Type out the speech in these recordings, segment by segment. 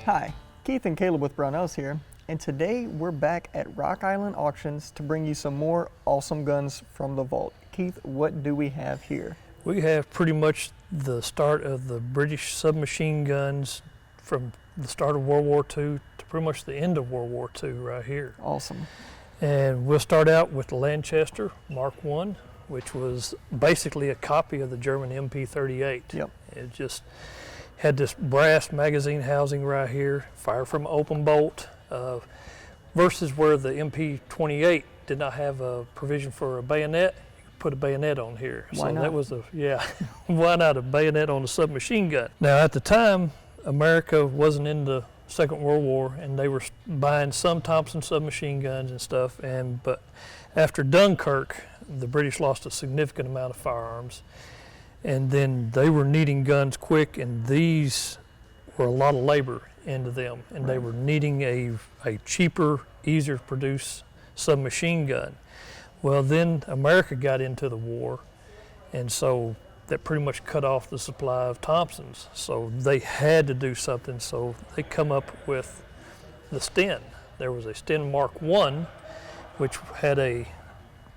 Hi, Keith and Caleb with Brownells here, and today we're back at Rock Island Auctions to bring you some more awesome guns from the vault. Keith, what do we have here? We have pretty much the start of the British submachine guns from the start of World War II to pretty much the end of World War II right here. Awesome. And we'll start out with the Lanchester Mark I, which was basically a copy of the German MP28. Yep. It just had this brass magazine housing right here, fire from open bolt, versus where the MP28 did not have a provision for a bayonet. You could put a bayonet on here. Why not? That was why not a bayonet on a submachine gun? Now at the time, America wasn't in the Second World War, and they were buying some Thompson submachine guns and stuff. But after Dunkirk, the British lost a significant amount of firearms, and then they were needing guns quick, and these were a lot of labor into them, and they were needing a cheaper, easier to produce submachine gun. Well, then America got into the war, and so that pretty much cut off the supply of Thompsons. So they had to do something, so they come up with the Sten. There was a Sten Mk I, which had a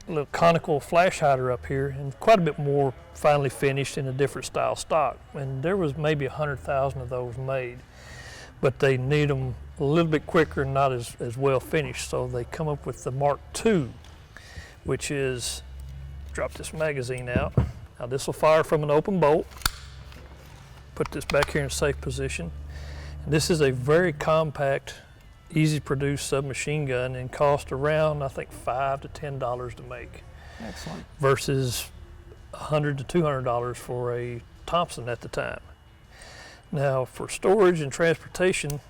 little conical flash hider up here and quite a bit more finely finished in a different style stock. And there was maybe 100,000 of those made, but they need them a little bit quicker and not as well finished. So they come up with the Mark II, which is, drop this magazine out. Now this will fire from an open bolt. Put this back here in a safe position. And this is a very compact, easy to produce submachine gun and cost around, I think, $5 to $10 to make. Excellent. Versus $100 to $200 for a Thompson at the time. Now for storage and transportation,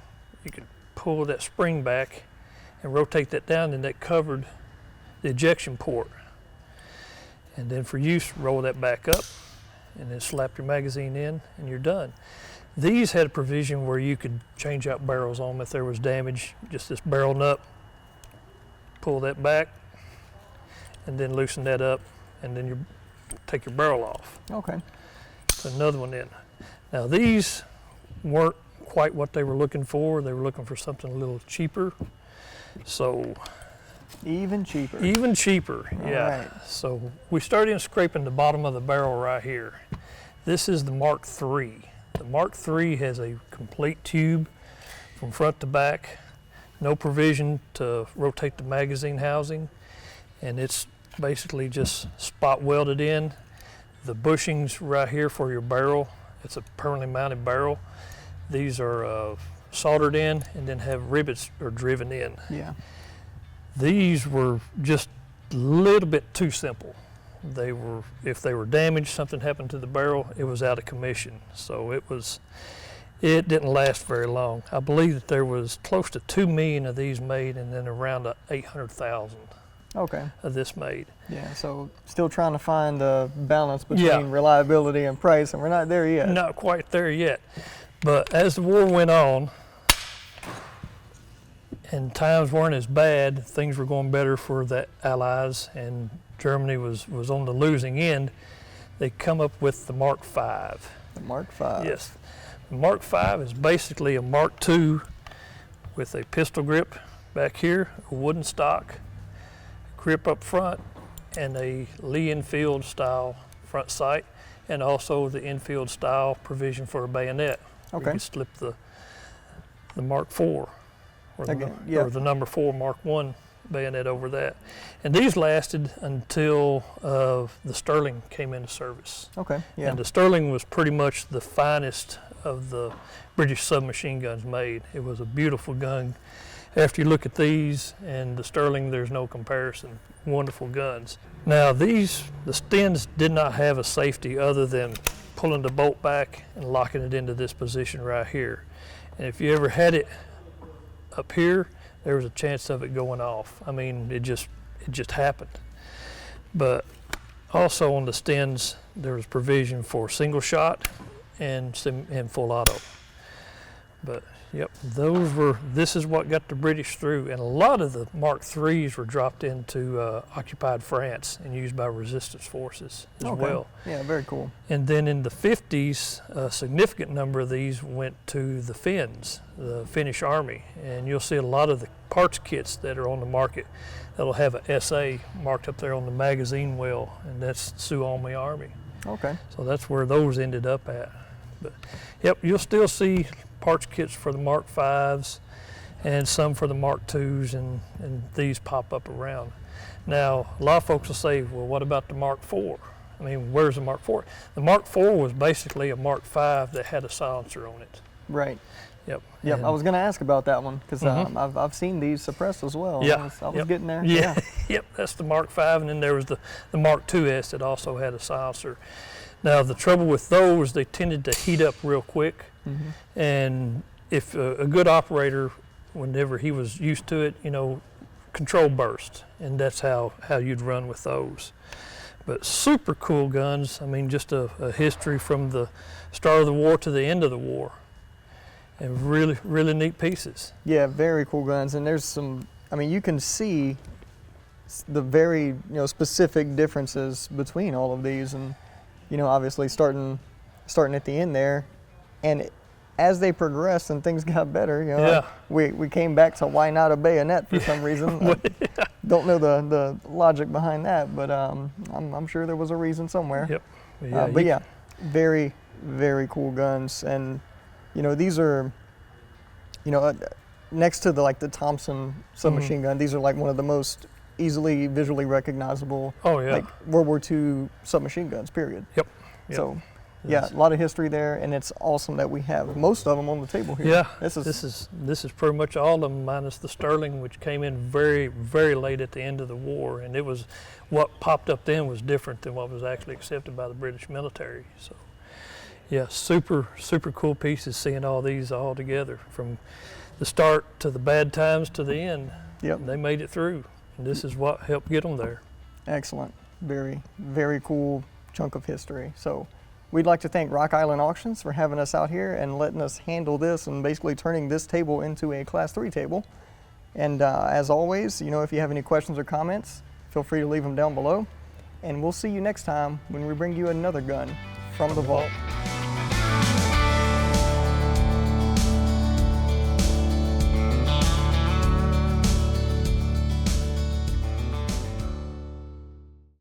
you could pull that spring back and rotate that down, and that covered the ejection port. And then for use, roll that back up and then slap your magazine in and you're done. These had a provision where you could change out barrels on them if there was damage. Just this barrel nut, pull that back and then loosen that up, and then you take your barrel off. Okay. Put another one in. Now these weren't quite what they were looking for. They were looking for something a little cheaper. So even cheaper. Even cheaper, yeah. Right. So we started scraping the bottom of the barrel right here. This is the Mark III. The Mark III has a complete tube from front to back, no provision to rotate the magazine housing, and it's basically just spot welded in. The bushings right here for your barrel, it's a permanently mounted barrel. These are soldered in and then have rivets are driven in. Yeah. These were just a little bit too simple. They were, if they were damaged, something happened to the barrel, it was out of commission. So it didn't last very long. I believe that there was close to 2 million of these made, and then around 800,000 of this made. Yeah, so still trying to find the balance between reliability and price, and we're not there yet. Not quite there yet. But as the war went on, and times weren't as bad, things were going better for the Allies, and Germany was on the losing end, they come up with the Mark V. The Mark V. Yes. The Mark V is basically a Mark II with a pistol grip back here, a wooden stock, grip up front, and a Lee Enfield style front sight, and also the Enfield style provision for a bayonet. Okay. You can slip the Mark IV. Or the number 4 Mark I bayonet over that. And these lasted until the Sterling came into service. Okay, yeah. And the Sterling was pretty much the finest of the British submachine guns made. It was a beautiful gun. After you look at these and the Sterling, there's no comparison. Wonderful guns. Now the Stens did not have a safety other than pulling the bolt back and locking it into this position right here. And if you ever had it up here, there was a chance of it going off. I mean, it just happened. But also on the Stens, there was provision for single shot and full auto. But Yep, this is what got the British through, and a lot of the Mark IIIs were dropped into occupied France and used by resistance forces as well. Yeah, very cool. And then in the 50s, a significant number of these went to the Finns, the Finnish army, and you'll see a lot of the parts kits that are on the market that'll have a SA marked up there on the magazine well, and that's Suomi Army. Okay. So that's where those ended up at. But yep, you'll still see parts kits for the Mark Vs and some for the Mark IIs, and these pop up around. Now, a lot of folks will say, well, what about the Mark IV? I mean, where's the Mark IV? The Mark IV was basically a Mark V that had a silencer on it. Right. Yep. Yep, And I was going to ask about that one because I've seen these suppressed as well. Yeah. I was getting there. Yeah. Yep, that's the Mark V, and then there was the Mark IIs that also had a silencer. Now, the trouble with those, they tended to heat up real quick, and if a good operator, whenever he was used to it, you know, control burst, and that's how you'd run with those. But super cool guns. I mean, just a history from the start of the war to the end of the war, and really, really neat pieces. Yeah, very cool guns, and there's some, I mean, you can see the very, specific differences between all of these, and obviously starting at the end there, and as they progressed and things got better, we came back to why not a bayonet for some reason. I don't know the logic behind that, but I'm sure there was a reason somewhere. Yep. But yeah, very, very cool guns, and these are, next to the Thompson submachine gun, these are like one of the most easily visually recognizable, like World War II submachine guns, period. Yep. So, yeah, a lot of history there, and it's awesome that we have most of them on the table here. Yeah, this is pretty much all of them, minus the Sterling, which came in very, very late at the end of the war, and it was what popped up then was different than what was actually accepted by the British military. So, yeah, super, super cool pieces. Seeing all these all together from the start to the bad times to the end. Yep, they made it through. This is what helped get them there. Excellent. Very, very cool chunk of history. So we'd like to thank Rock Island Auctions for having us out here and letting us handle this and basically turning this table into a Class 3 table. And as always, if you have any questions or comments, feel free to leave them down below. And we'll see you next time when we bring you another gun from the vault.